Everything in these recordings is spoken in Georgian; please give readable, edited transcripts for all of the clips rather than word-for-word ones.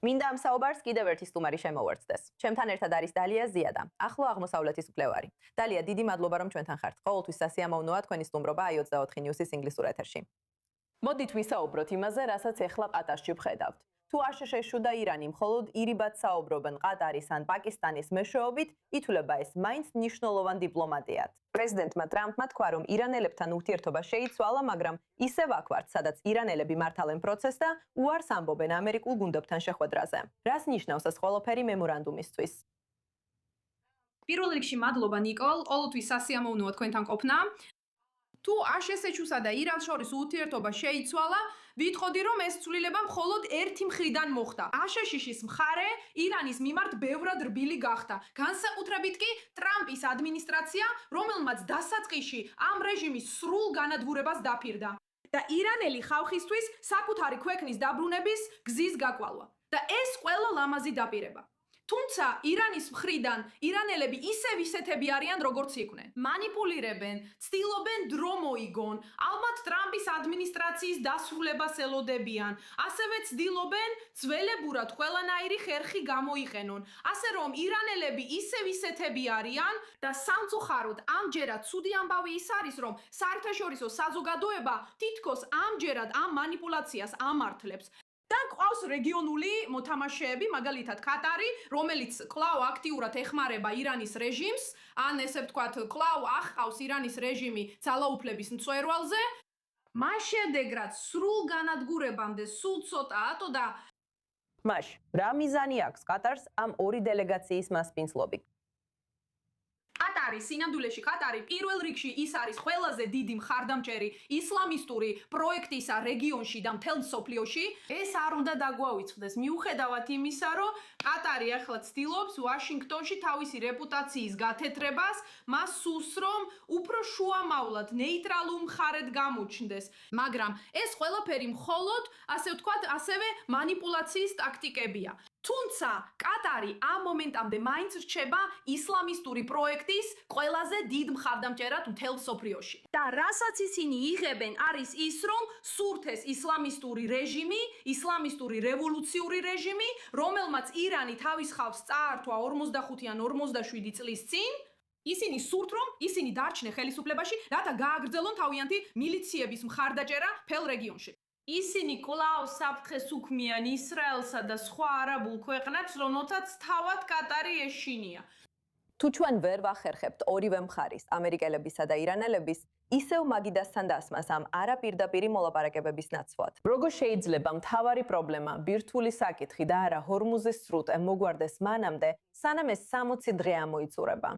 მინდა ამ საუბარს კიდევ ერთი სტუმარი შემოვარცდეს. ჩემთან ერთად არის დალია ზიადა, ახლო აღმოსავლეთის მკვლევარი. დალია, დიდი მადლობა რომ ჩვენთან ხართ. ყოველთვის სასიამოვნოა თქვენი სტუმრობა i24 News-ის ინგლისურ ეთერში. მოდით ვისაუბროთ იმაზე, რასაც ეხლა ყატარში ვხედავთ. თუ აშშ-ში და ირანი მხოლოდ ირიბად საუბრობენ ყატარის ან პაკისტანის მეშვეობით, ითვლება ეს მაინც მნიშვნელოვან დიპლომატიად. პრეზიდენტმა ტრამპმა თქვა, რომ ირანელებთან ურთიერთობა შეიცვალა, მაგრამ ისევ აქ ვართ, სადაც ირანელები მართალენ პროცესს და უარს ამბობენ ამერიკულ გუნდებთან შეხვედრაზე. რას ნიშნავს ეს ყველაფერი მემორანდუმისთვის? პირველ რიგში მადლობა ნიკოლ, ყოველთვის სასიამოვნოა თქვენთან ყოფნა. თუ აშშ-სა და ირანს შორის ურთიერთობა შეიცვალა, ვიტყოდი რომ ეს ცვლილება მხოლოდ ერთი მხრიდან მოხდა. აშშ-ის მხარე ირანის მიმართ ბევრად რბილი გახდა. განსაკუთრებით კი ტრამპის ადმინისტრაცია, რომელმაც დასაწყისში ამ რეჟიმის სრულ განადგურებას დაფირდა და ირანელი ხალხისთვის საკუთარი ქვეყნის დაბრუნების გზის გაკვალვა. და ეს ყველა ლამაზი დაპირება. თუმცა ირანის მხრიდან ირანელები ისევ ისეთები არიან, როგორც იყვნენ. მანიპულირებენ, ცდილობენ დრო მოიგონ, ალბათ ტრამპის ადმინისტრაციის დასრულებას ელოდებიან, ასევე ცდილობენ ძველებურად ყველანაირი ხერხი გამოიყენონ. ასე რომ ირანელები ისევ ისეთები არიან და სამწუხაროდ ამჯერად ცუდი ამბავი ის არის, რომ საერთაშორისო საზოგადოება თითქოს ამჯერად ამ მანიპულაციას ამართლებს. და ყავს რეგიონული მოთამაშეები, მაგალითად კატარი, რომელიც კვლავ აქტიურად ეხმარება ირანის რეჟიმს, ან ესე ვთქვათ, კვლავ ახყავს ირანის რეჟიმი ძალაუფლების მწვერვალზე. მას შემდეგ რაც სრულ განადგურებამდე სულ ცოტაათო და მაშ, რა მიზანი აქვს კატარს ამ ორი დელეგაციის მასპინძლობი? კატარი, სინამდვილეში კატარი პირველ რიგში ის არის ყველაზე დიდი მხარდამჭერი ისლამისტური პროექტისა რეგიონში და მთელ მსოფლიოში. ეს არ უნდა დაგვაუწყდეს მიუხედავად იმისა, რომ კატარი ახლა ცდილობს ვაშინგტონში თავისი რეპუტაციის გათეთრებას, მას სურს რომ უფრო შუამავლად ნეიტრალურ მხარედ გამოჩნდეს. მაგრამ ეს ყველაფერი მხოლოდ, ასე ვთქვათ, ასევე მანიპულაციის ტაქტიკებია. თუმცა კატარი ამ მომენტამდე მაინც რჩება ისლამისტური პროექტის ყველაზე დიდ მხარდამჭერად მთელ მსოფლიოში. და რასაც ისინი იღებენ არის ის, რომ სურთ ეს ისლამისტური რეჟიმი, ისლამისტური რევოლუციური რეჟიმი, რომელმაც ირანი თავის ხალხს წაართვა 45 ან 47 წლის წინ. ისინი სურთ, რომ ისინი დარჩნენ ხელისუფლებაში, რათა გააგრძელონ თავიანთი მილიციების მხარდაჭერა მთელ რეგიონში. ისინი კვლავ საფრთხეს უქმნიან ისრაელსა და სხვა არაბულ ქვეყნებს, რომელთაც თავად კატარი ეშინია. თუ ჩვენ ვერ ვახერხებთ ორივე მხარის, ამერიკელებისა და ირანელების, ისევ მაგიდასთან დასმას ამ არაპირდაპირი მოლაპარაკებების ნაცვლად. როგორ შეიძლება მთავარი პრობლემა, ბირთვული საკითხი და არა ჰორმუზის სრუტე მოგვარდეს მანამდე, სანამ ეს 60 დღე ამოიწურება?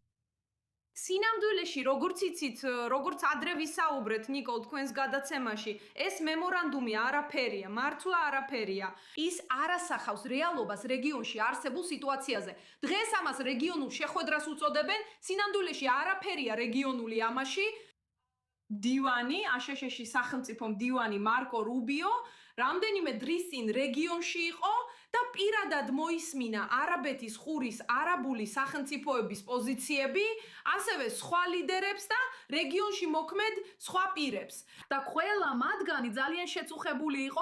სინამდვილეში, როგორც იცით, როგორც ადრე ვისაუბრეთ ნიკოლ თქვენს გადაცემაში, ეს მემორანდუმი არაფერია, მართლა არაფერია. ის არასახავს რეალობას რეგიონში არსებულ სიტუაციაზე. დღეს ამას რეგიონულ შეხვედრას უწოდებენ, სინამდვილეში არაფერია რეგიონული ამაში. დივანი, აშშ-ში სახელმწიფო მდივანი მარკო რუბიო რამდენიმე დრის წინ რეგიონში იყო და პირადად მოისმინა არაბეთის ყურის არაბული სახელმწიფოების პოზიციები, ასევე სხვა ლიდერებს და რეგიონში მოქმედ სხვა პირებს. და ყველა მათგანი ძალიან შეწუხებული იყო.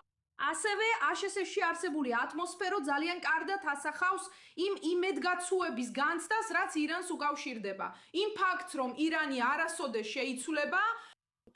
ასევე აშშ-ში არსებული ატმოსფერო ძალიან კარგად ასახავს იმ იმედგაცუების განცდას, რაც ირანს უკავშირდება. იმ ფაქტს, რომ ირანი არასოდეს შეიცვლება,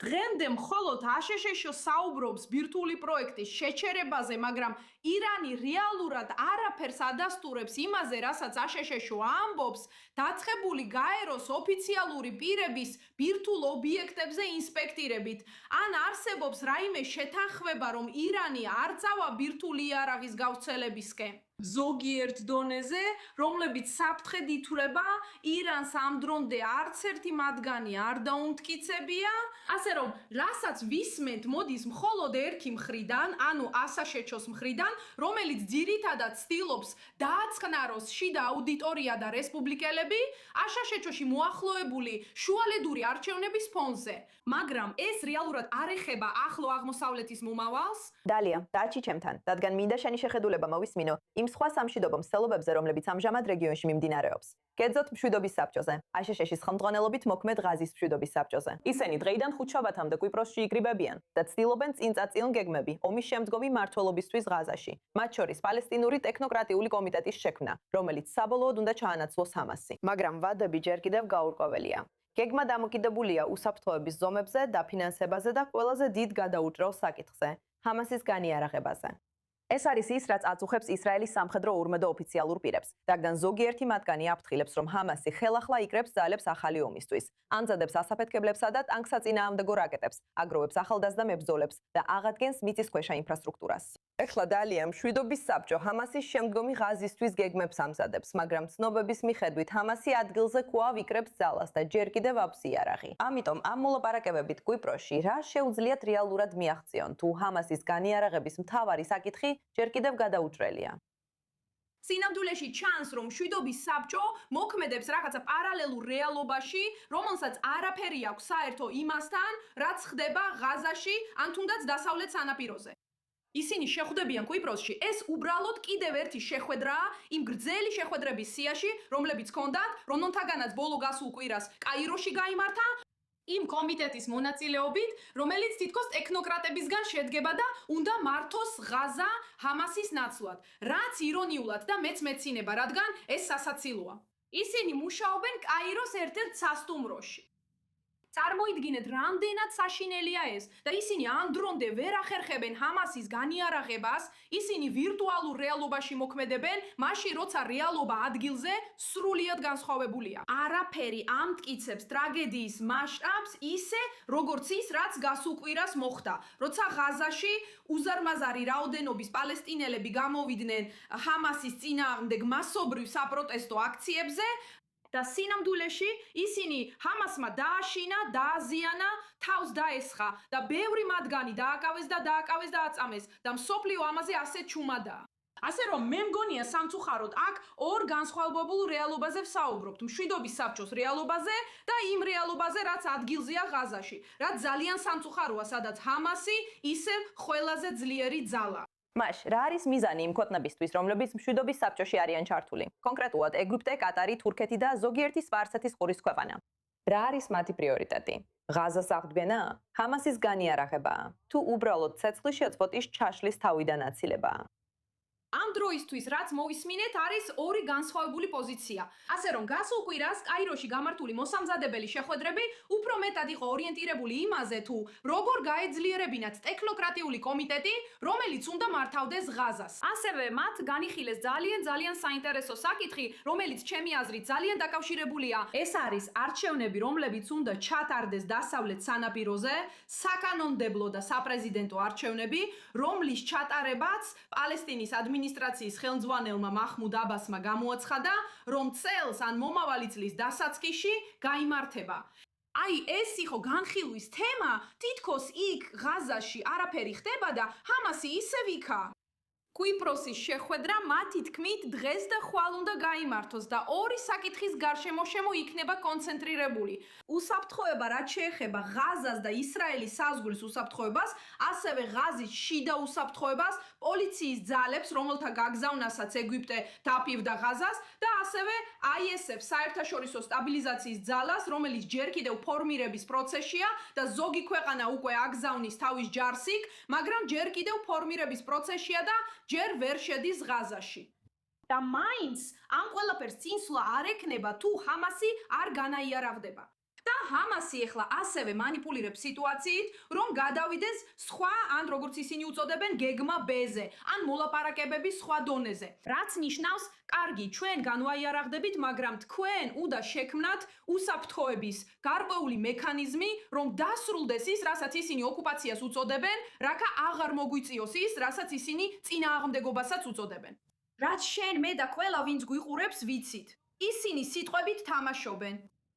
დღემდე მხოლოდ აშშ-ში საუბრობს ბირთვული პროექტის შეჩერებაზე, მაგრამ ირანი რეალურად არაფერს ადასტურებს იმაზე, რასაც აშშ-ში ამბობს, დაწყებული გაეროს ოფიციალური პირების ბირთვულ ობიექტებზე ინსპექტირებით. ან არსებობს რაიმე შეთანხმება, რომ ირანი არ წავა ბირთვული იარაღის გავრცელებისკენ. ზოგიერთ დონეზე, რომლებიც საფრთხედ ითვლება, ირანს ამ დრომდე არც ერთი მათგანი არ დაუმტკიცებია. ასე რომ, რასაც ვისმენთ მოდის მხოლოდ ერთი მხრიდან, ანუ აშშ-ის მხრიდან, რომელიც ძირითადად ცდილობს დააცხნაროს შიდა აუდიტორია და რესპუბლიკელები აშშ-ში მოახლოებული შუალედური არჩევნების ფონზე. მაგრამ ეს რეალურად არ ეხება ახლო აღმოსავლეთის მომავალს. დალია, დაჩი ჩემთან, რადგან მინდა შენი შეხედულება მოვისმინო იმ სხვა სამშვიდობო მსვლელობებზე, რომლებიც ამჟამად რეგიონში მიმდინარეობს. კერძოდ მშვიდობის საბჭოზე, აშშ-ის ხელმძღვანელობით მოქმედ ღაზის მშვიდობის საბჭოზე. ისინი დღეიდან ხუთშაბათამდე კვიპროსში იკრიბებიან და ცდილობენ წინწაწილ გეგმები ომის შემდგომი მმართველობისთვის ღაზაში. სირიაში, მათ შორის პალესტინური ტექნოკრატიული კომიტეტის შექმნა, რომელიც საბოლოოდ უნდა ჩაანაცვლოს ჰამასი. მაგრამ ვადები ჯერ კიდევ გაურკვეველია. გეგმა დამოკიდებულია უსაფრთხოების ზომებზე, დაფინანსებაზე და ყველაზე დიდ გადაუჭრელ საკითხზე ჰამასის განიარაღებაზე. ეს არის ის, რაც აწუხებს ისრაელის სამხედრო ურმედო ოფიციალურ პირებს. რადგან ზოგიერთი მათგანი აფრთხილებს, რომ ჰამასი ხელახლა იკრებს ძალებს ახალი ომისთვის, ანძადებს ასაფეთქებლებსა და ტანკსაწინააღმდეგო რაკეტებს, აგროვებს ახალდაზრდა მებრძოლებს და აღადგენს მიწისქვეშა ინფრასტრუქტურას. ეხლა დალია მშვიდობის საბჭო ჰამასის შემდგომი ღაზისთვის გეგმებს ამზადებს, მაგრამ ცნობების მიხედვით ჰამასი ადგილზე კვლავ იკრებს ძალას და ჯერ კიდევ აქვს იარაღი. ამიტომ ამ მოლაპარაკებებით კვიპროსში რა შეუძლიათ რეალურად მიაღწიონ, თუ ჰამასის განიარაღების მთავარი საკითხი ჯერ კიდევ გადაუჭრელია. სინამდვილეში ჩანს, რომ მშვიდობის საბჭო მოქმედებს რაღაცა პარალელურ რეალობაში, რომელსაც არაფერი აქვს საერთო იმასთან, რაც ხდება ღაზაში ან თუნდაც დასავლეთ სანაპიროზე. ისინი შეხვდებიან კვიპროსში, ეს უბრალოდ კიდევ ერთი შეხვედრაა იმ გრძელი შეხვედრების სიაში, რომლებიც ჰქონდათ, რომელთაგანაც ბოლო გასულ კვირას კაიროში გაიმართა, იმ კომიტეტის მონაწილეობით, რომელიც თითქოს ტექნოკრატებისგან შედგება და უნდა მართოს ღაზა ჰამასის ნაცვლად. რაც ირონიულად და მეც მეცინება, რადგან ეს სასაცილოა. ისინი მუშაობენ კაიროს ერთ-ერთ სასტუმროში. წარმოიდგინეთ, რამდენად საშინელია ეს და ისინი ამ დრომდე ვერ ახერხებენ ჰამასის განიარაღებას, ისინი ვირტუალურ რეალობაში მოქმედებენ, მაშინ როცა რეალობა ადგილზე სრულიად განსხვავებულია. არაფერი ამ მტკიცებს ტრაგედიის მასშტაბს ისე, როგორც ის, რაც გასულ კვირას მოხდა, როცა ღაზაში უზარმაზარი რაოდენობის პალესტინელები გამოვიდნენ ჰამასის წინააღმდეგ მასობრივ საპროტესტო აქციებზე, და სინამდვილეში ისინი ჰამასმა დააშინა, დააზიანა, თავს დაესხა და ბევრი მათგანი დააკავეს და აწამეს და მსოფლიო ამაზე ასეთ ჩუმადაა. ასე რომ მე მგონია სამწუხაროდ აქ ორ განსხვავებულ რეალობაზე ვსაუბრობთ, მშვიდობის საბჭოს რეალობაზე და იმ რეალობაზე, რაც ადგილზეა ღაზაში, რაც ძალიან სამწუხაროა, სადაც ჰამასი ისევ ყველაზე ძლიერი ძალაა. მაშ, რა არის მიზანი იმ ქვეყნებისთვის, რომლებიც მშვიდობის საბჭოში არიან ჩართული? კონკრეტულად ეგვიპტე, კატარი, თურქეთი და ზოგიერთი სპარსეთის ყურის ქვეყანა. რა არის მათი პრიორიტეტი? ღაზას აღდგენა? ჰამასის განიარაღება? თუ უბრალოდ ცეცხლის შეწყვეტის ჩაშლის თავიდან აცილებაა? ამ დროისთვის რაც მოვისმინეთ არის ორი განსხვავებული პოზიცია. ასე რომ გასულ კვირას კაიროში გამართული მოსამზადებელი შეხვედრები უფრო მეტად იყო ორიენტირებული იმაზე, თუ როგორ გაეძლიერებინათ ტექნოკრატიული კომიტეტი, რომელიც უნდა მართავდეს ღაზას. ასევე მათ განიხილეს ძალიან საინტერესო საკითხი, რომელიც ჩემი აზრით ძალიან დაკავშირებულია. ეს არის არჩევნები, რომლებიც უნდა ჩატარდეს დასავლეთ სანაპიროზე, საკანონმდებლო და საპრეზიდენტო არჩევნები, რომლის ჩატარებაც პალესტინის ადმინისტრაციის ხელმძღვანელმა მაჰმუდ აბასმა გამოაცხადა, რომ წელს ან მომავალი წლის დასაწყისში გაიმართება. აი, ეს იყო განხილვის თემა, თითქოს იქ ღაზაში არაფერი ხდება და ჰამასი ისევ იქაა. კვიპროსის შეხვედრა მათი თქმით დღეს და ხვალ უნდა გაიმართოს და ორი საკითხის გარშემო იქნება კონცენტრირებული. უსაფრთხოება რაც შეეხება ღაზას და ისრაელის საზღვრის უსაფრთხოებას, ასევე ღაზის შიდა უსაფრთხოებას, პოლიციის ძალებს, რომელთა გაგზავნასაც ეგვიპტე დაფივდა ღაზას და ასევე ISF საერთაშორისო სტაბილიზაციის ძალას, რომელიც ჯერ კიდევ ფორმირების პროცესშია და ზოგი ქვეყანა უკვე აგზავნის თავის ჯარს იქ, მაგრამ ჯერ კიდევ ფორმირების პროცესშია და ჯერ ვერ შედის ღაზაში. და მაინც ამ ყველაფერს წინსვლა არ ექნება, თუ ჰამასი არ განაიარაღდება. და ჰამასი ეხლა ასევე манипуლირებს სიტუაციით, რომ გადავიდეს სხვა ან როგორც ისინი უწოდებენ გეგმა B-ზე, ან მოლაპარაკებების სხვა დონეზე. რაც ნიშნავს, კარგი, ჩვენ განვაიარაღდებით, მაგრამ თქვენ უნდა შექმნათ უსაფრთხოების გარკვეული მექანიზმი, რომ დასრულდეს ის, რასაც ისინი ოკუპაციას უწოდებენ, რაკა აღარ მოგვიწიოს ის, რასაც ისინი წინააღმდეგობასაც უწოდებენ. რაც შენ მე და ყველა ვინც გვიყურებს ვიცით. ისინი სიტყვებით თამაშობენ.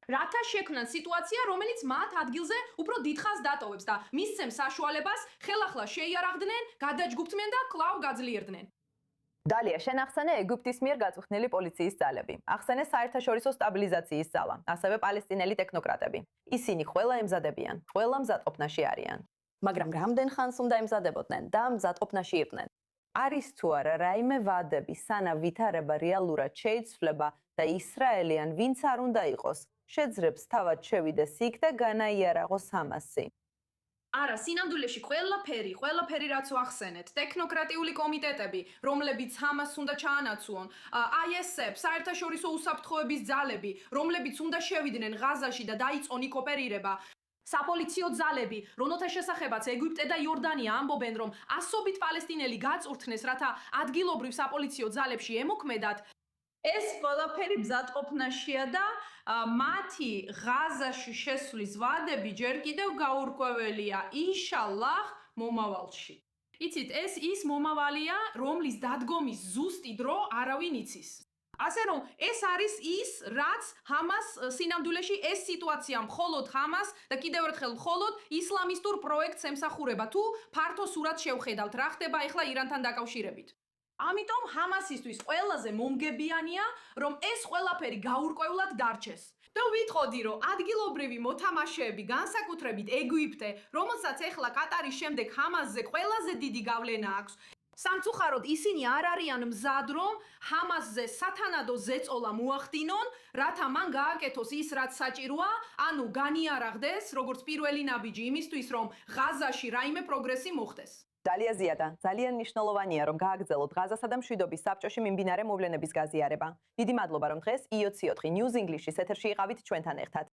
რათა შექმნან სიტუაცია, რომელიც მათ ადგილზე უფრო დიდხანს დატოვებს და მისცემს საშუალებას ხელახლა შეიარაღდნენ, გადაჯგუფდნენ და კვლავ გაძლიერდნენ. დალია, შენ ახსენე ეგვიპტის მიერ გაწვრთნილი პოლიციის ძალები. ახსენე საერთაშორისო სტაბილიზაციის ძალა, ასევე პალესტინელი ტექნოკრატები. ისინი ყველა ემზადებიან, ყველა მზადყოფნაში არიან. მაგრამ რამდენ ხანს უნდა ემზადებოდნენ და მზადყოფნაში იყვნენ? არის თუ არა რაიმე ვადები, სანამ ვითარება რეალურად შეიცვლება და ისრაელი ან ვინც არ უნდა იყოს, შეძრებს თავად შევიდეს იქ და განაიარაღოს ჰამასი. არა, სინამდვილეში ყველაფერი რაც ვახსენეთ, ტექნოკრატიული კომიტეტები, რომლებიც ჰამასს უნდა ჩაანაცვლონ, ISF, საერთაშორისო უსაფრთხოების ძალები, რომლებიც უნდა შევიდნენ ღაზაში და დაიწყონ იქ ოპერირება, საპოლიციო ძალები, რომელთა შესახებაც ეგვიპტე და იორდანია ამბობენ, რომ ასობით პალესტინელი გაწურთნეს, რათა ადგილობრივ საპოლიციო ძალებში ემოქმედათ. ეს ყველაფერი მზადყოფნაშია და მათი ღაზაში შესვლის ვადები ჯერ კიდევ გაურკვეველია, ინშალლაჰ, მომავალში. იცით, ეს ის მომავალია, რომლის დადგომის ზუსტი დრო არავინ იცის. ასე რომ, ეს არის ის, რაც ჰამას სინამდვილეში ეს სიტუაცია მხოლოდ ჰამას და კიდევ ერთხელ მხოლოდ ისლამისტურ პროექტს ემსახურება. თუ ფართო სურათს შევხედავთ, რა ხდება ახლა ირანთან დაკავშირებით. ამიტომ ჰამასისთვის ყველაზე მომგებიანია, რომ ეს ყველაფერი გაურკვევლად დარჩეს. და ვიტყოდი, რომ ადგილობრივი მოთამაშეები, განსაკუთრებით ეგვიპტე, რომელსაც ახლა კატარის შემდეგ ჰამასზე ყველაზე დიდი გავლენა აქვს, სამწუხაროდ ისინი არ არიან მზად, რომ ჰამასზე სათანადო ზეწოლა მოახდინონ, რათა მან გააკეთოს ის, რაც საჭიროა, ანუ განიარაღდეს, როგორც პირველი ნაბიჯი იმისთვის, რომ ღაზაში რაიმე პროგრესი მოხდეს. დალია ზიადა, ძალიან მნიშვნელოვანია, რომ გააგრძელოთ ღაზასა და მშვიდობის საბჭოში მიმდინარე მოვლენების გაზიარება. დიდი მადლობა, რომ დღეს IOC4 News English-ის ეთერში იყავით ჩვენთან ერთად.